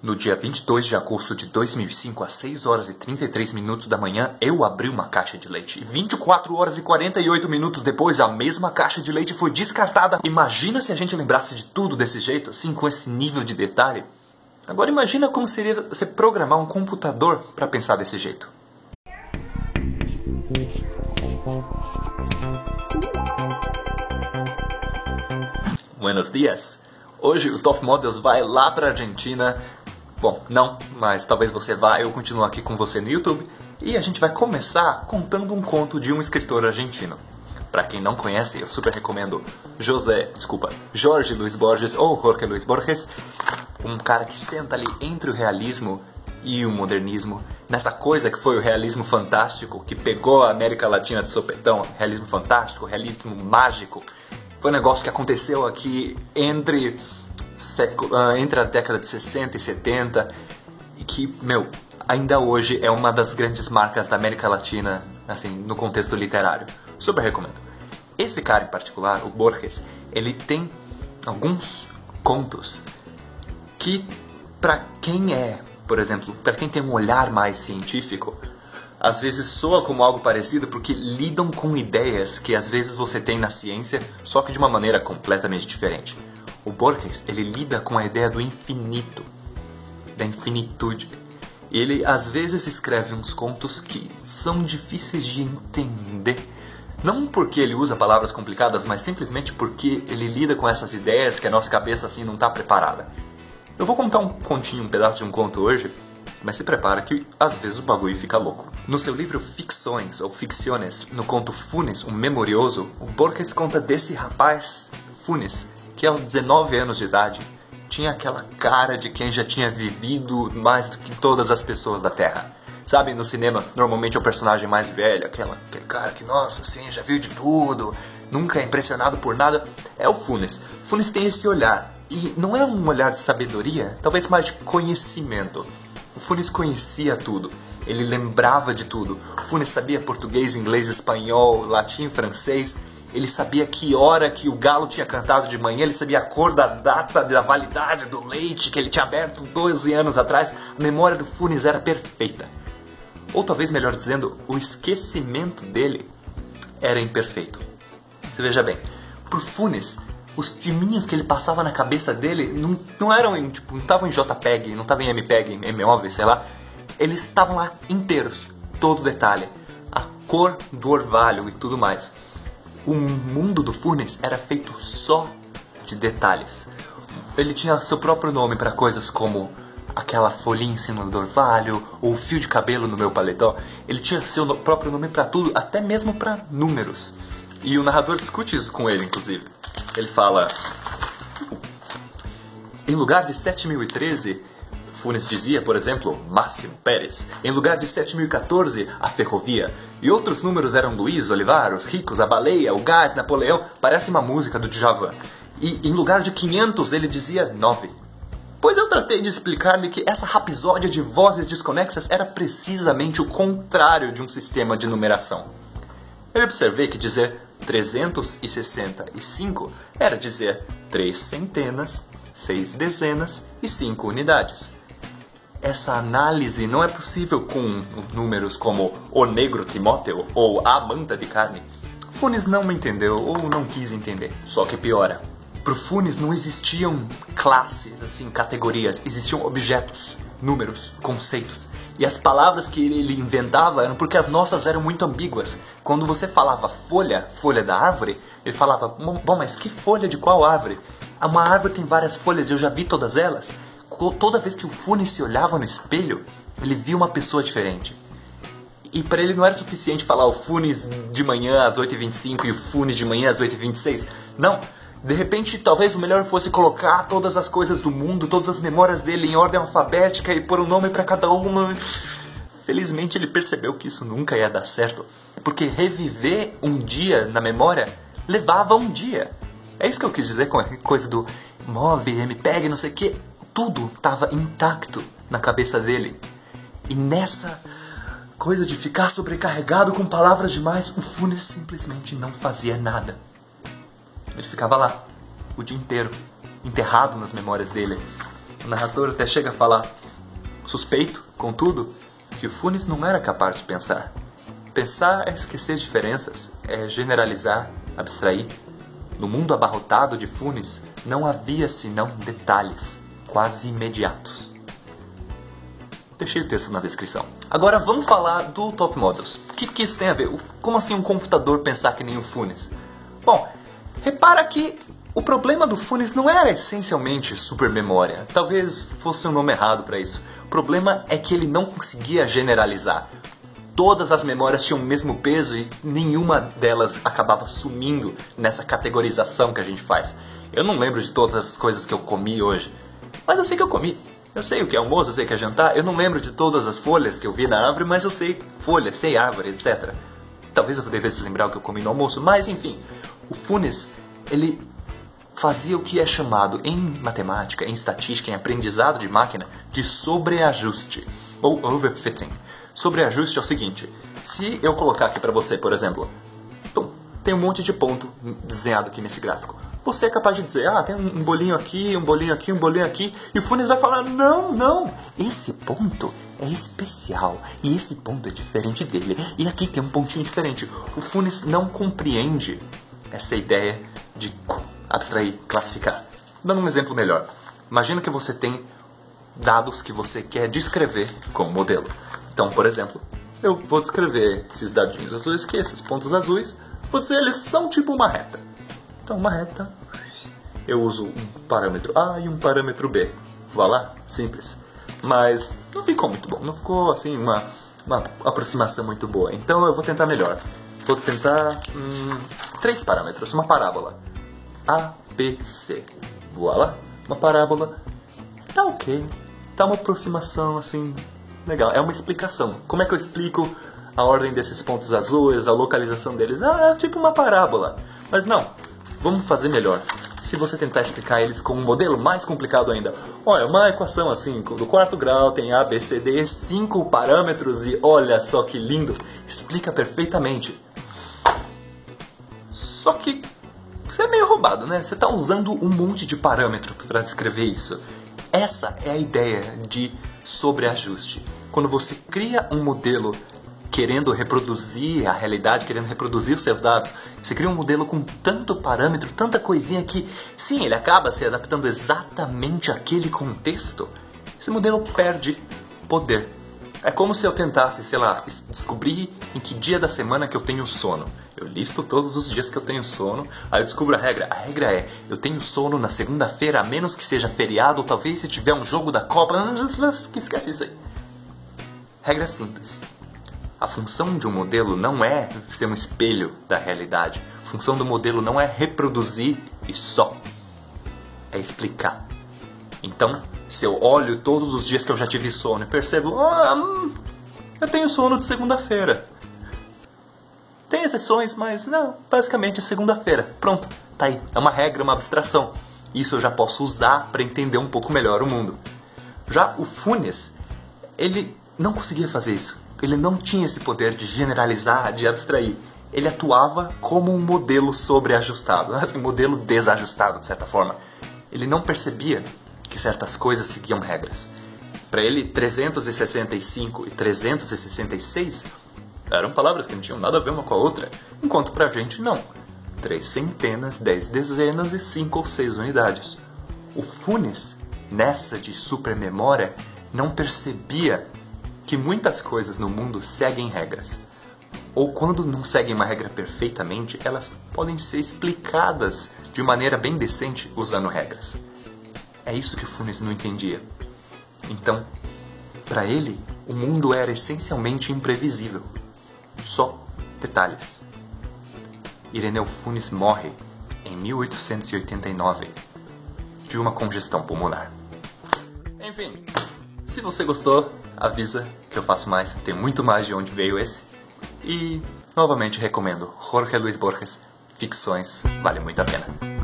No dia 22 de agosto de 2005, às 6 horas e 33 minutos da manhã, eu abri uma caixa de leite. E 24 horas e 48 minutos depois, a mesma caixa de leite foi descartada. Imagina se a gente lembrasse de tudo desse jeito, assim, com esse nível de detalhe. Agora imagina como seria você programar um computador para pensar desse jeito. Buenos dias! Hoje o Top Models vai lá para a Argentina. Bom, não, mas talvez você vá, eu continuo aqui com você no YouTube. E a gente vai começar contando um conto de um escritor argentino. Para quem não conhece, eu super recomendo Jorge Luis Borges ou Jorge Luis Borges. Um cara que senta ali entre o realismo e o modernismo, nessa coisa que foi o realismo fantástico, que pegou a América Latina de sopetão. Realismo fantástico, realismo mágico. Foi um negócio que aconteceu aqui entre a década de 60 e 70 e que, ainda hoje é uma das grandes marcas da América Latina, assim, no contexto literário. Super recomendo. Esse cara em particular, o Borges, ele tem alguns contos que, para quem por exemplo, para quem tem um olhar mais científico, às vezes soa como algo parecido porque lidam com ideias que às vezes você tem na ciência, só que de uma maneira completamente diferente. O Borges, ele lida com a ideia do infinito, da infinitude. Ele às vezes escreve uns contos que são difíceis de entender. Não porque ele usa palavras complicadas, mas simplesmente porque ele lida com essas ideias que a nossa cabeça assim não está preparada. Eu vou contar um pedaço de um conto hoje, mas se prepara que às vezes o bagulho fica louco. No seu livro Ficções ou Ficciones, no conto Funes, um memorioso, o Borges conta desse rapaz, Funes, que aos 19 anos de idade tinha aquela cara de quem já tinha vivido mais do que todas as pessoas da Terra. Sabe, no cinema, normalmente é o personagem mais velho, aquele cara que, nossa, assim, já viu de tudo, nunca é impressionado por nada. É o Funes. Funes tem esse olhar, e não é um olhar de sabedoria, talvez mais de conhecimento. O Funes conhecia tudo, ele lembrava de tudo. O Funes sabia português, inglês, espanhol, latim, francês. Ele sabia que hora que o galo tinha cantado de manhã, ele sabia a cor da data da validade do leite que ele tinha aberto 12 anos atrás. A memória do Funes era perfeita. Ou talvez, melhor dizendo, o esquecimento dele era imperfeito. Você veja bem, por Funes, os filminhos que ele passava na cabeça dele não eram não estavam em JPEG, não estavam em MPEG, em MOV, sei lá. Eles estavam lá inteiros, todo detalhe. A cor do orvalho e tudo mais. O mundo do Funes era feito só de detalhes. Ele tinha seu próprio nome para coisas como aquela folhinha em cima do orvalho, ou o fio de cabelo no meu paletó. Ele tinha seu próprio nome para tudo, até mesmo para números. E o narrador discute isso com ele, inclusive. Ele fala: em lugar de 7013, Funes dizia, por exemplo, Máximo Pérez. Em lugar de 7014, a ferrovia. E outros números eram Luiz, Olivar, os ricos, a baleia, o gás, Napoleão. Parece uma música do Djavan. E em lugar de 500, ele dizia 9. Pois eu tratei de explicar-lhe que essa rapsódia de vozes desconexas era precisamente o contrário de um sistema de numeração. Eu observei que dizer 365 era dizer 3 centenas, 6 dezenas e 5 unidades. Essa análise não é possível com números como o negro Timóteo ou a manta de carne. Funes não me entendeu ou não quis entender. Só que piora. Para o Funes não existiam classes, assim, categorias. Existiam objetos, números, conceitos. E as palavras que ele inventava eram porque as nossas eram muito ambíguas. Quando você falava folha da árvore, ele falava, bom, mas que folha de qual árvore? Uma árvore tem várias folhas, eu já vi todas elas. Toda vez que o Funes se olhava no espelho, ele via uma pessoa diferente. E para ele não era suficiente falar o Funes de manhã às 8h25 e o Funes de manhã às 8h26. Não, de repente talvez o melhor fosse colocar todas as coisas do mundo, todas as memórias dele em ordem alfabética e pôr um nome para cada uma. Felizmente ele percebeu que isso nunca ia dar certo, porque reviver um dia na memória levava um dia. É isso que eu quis dizer com a coisa do MOV, MPEG, não sei o que. Tudo estava intacto na cabeça dele. E nessa coisa de ficar sobrecarregado com palavras demais, o Funes simplesmente não fazia nada. Ele ficava lá, o dia inteiro, enterrado nas memórias dele. O narrador até chega a falar: suspeito, contudo, que o Funes não era capaz de pensar. Pensar é esquecer diferenças, é generalizar, abstrair. No mundo abarrotado de Funes, não havia senão detalhes, quase imediatos. Deixei o texto na descrição. Agora vamos falar do Top Models. O que isso tem a ver? Como assim um computador pensar que nem o Funes? Bom, repara que o problema do Funes não era essencialmente supermemória. Talvez fosse um nome errado para isso. O problema é que ele não conseguia generalizar. Todas as memórias tinham o mesmo peso e nenhuma delas acabava sumindo nessa categorização que a gente faz. Eu não lembro de todas as coisas que eu comi hoje, mas eu sei que eu comi. Eu sei o que é almoço, eu sei o que é jantar. Eu não lembro de todas as folhas que eu vi na árvore, mas eu sei folha, sei árvore, etc. Talvez eu devesse lembrar o que eu comi no almoço, mas enfim. O Funes, ele fazia o que é chamado em matemática, em estatística, em aprendizado de máquina, de sobreajuste, ou overfitting. Sobreajuste é o seguinte: se eu colocar aqui para você, por exemplo, tem um monte de ponto desenhado aqui nesse gráfico. Você é capaz de dizer, tem um bolinho aqui, um bolinho aqui, um bolinho aqui, e o Funes vai falar, não, esse ponto é especial, e esse ponto é diferente dele, e aqui tem um pontinho diferente. O Funes não compreende essa ideia de abstrair, classificar. Dando um exemplo melhor, imagina que você tem dados que você quer descrever como modelo. Então, por exemplo, eu vou descrever esses dadinhos azuis aqui, esses pontos azuis, vou dizer eles são tipo uma reta. Então, uma reta, eu uso um parâmetro A e um parâmetro B. Voilà, simples. Mas não ficou muito bom, não ficou assim uma aproximação muito boa. Então eu vou tentar melhor. Vou tentar 3 parâmetros, uma parábola. A, B, C. Voilà, uma parábola. Tá ok, tá uma aproximação assim, legal. É uma explicação. Como é que eu explico a ordem desses pontos azuis, a localização deles? É tipo uma parábola. Mas não, vamos fazer melhor. Se você tentar explicar eles com um modelo mais complicado ainda. Olha, uma equação assim, do 4º grau, tem A, B, C, D, 5 parâmetros e olha só que lindo. Explica perfeitamente. Só que você é meio roubado, né? Você está usando um monte de parâmetro para descrever isso. Essa é a ideia de sobreajuste. Quando você cria um modelo querendo reproduzir a realidade, querendo reproduzir os seus dados, você cria um modelo com tanto parâmetro, tanta coisinha que, sim, ele acaba se adaptando exatamente àquele contexto, esse modelo perde poder. É como se eu tentasse, sei lá, descobrir em que dia da semana que eu tenho sono. Eu listo todos os dias que eu tenho sono, aí eu descubro a regra. A regra é, eu tenho sono na segunda-feira, a menos que seja feriado, ou talvez se tiver um jogo da Copa. Esquece isso aí. Regra simples. A função de um modelo não é ser um espelho da realidade. A função do modelo não é reproduzir e só. É explicar. Então, se eu olho todos os dias que eu já tive sono e percebo, eu tenho sono de segunda-feira. Tem exceções, mas não, basicamente é segunda-feira. Pronto, tá aí. É uma regra, uma abstração. Isso eu já posso usar para entender um pouco melhor o mundo. Já o Funes, ele não conseguia fazer isso. Ele não tinha esse poder de generalizar, de abstrair. Ele atuava como um modelo sobreajustado, assim, um modelo desajustado, de certa forma. Ele não percebia que certas coisas seguiam regras. Para ele, 365 e 366 eram palavras que não tinham nada a ver uma com a outra, enquanto pra gente não. 3 centenas, 10 dezenas e 5 ou 6 unidades. O Funes, nessa de supermemória, não percebia que muitas coisas no mundo seguem regras. Ou quando não seguem uma regra perfeitamente, elas podem ser explicadas de maneira bem decente usando regras. É isso que o Funes não entendia. Então, para ele, o mundo era essencialmente imprevisível. Só detalhes. Ireneu Funes morre em 1889 de uma congestão pulmonar. Enfim, se você gostou, avisa que eu faço mais, tem muito mais de onde veio esse. E, novamente, recomendo Jorge Luis Borges, ficções, vale muito a pena.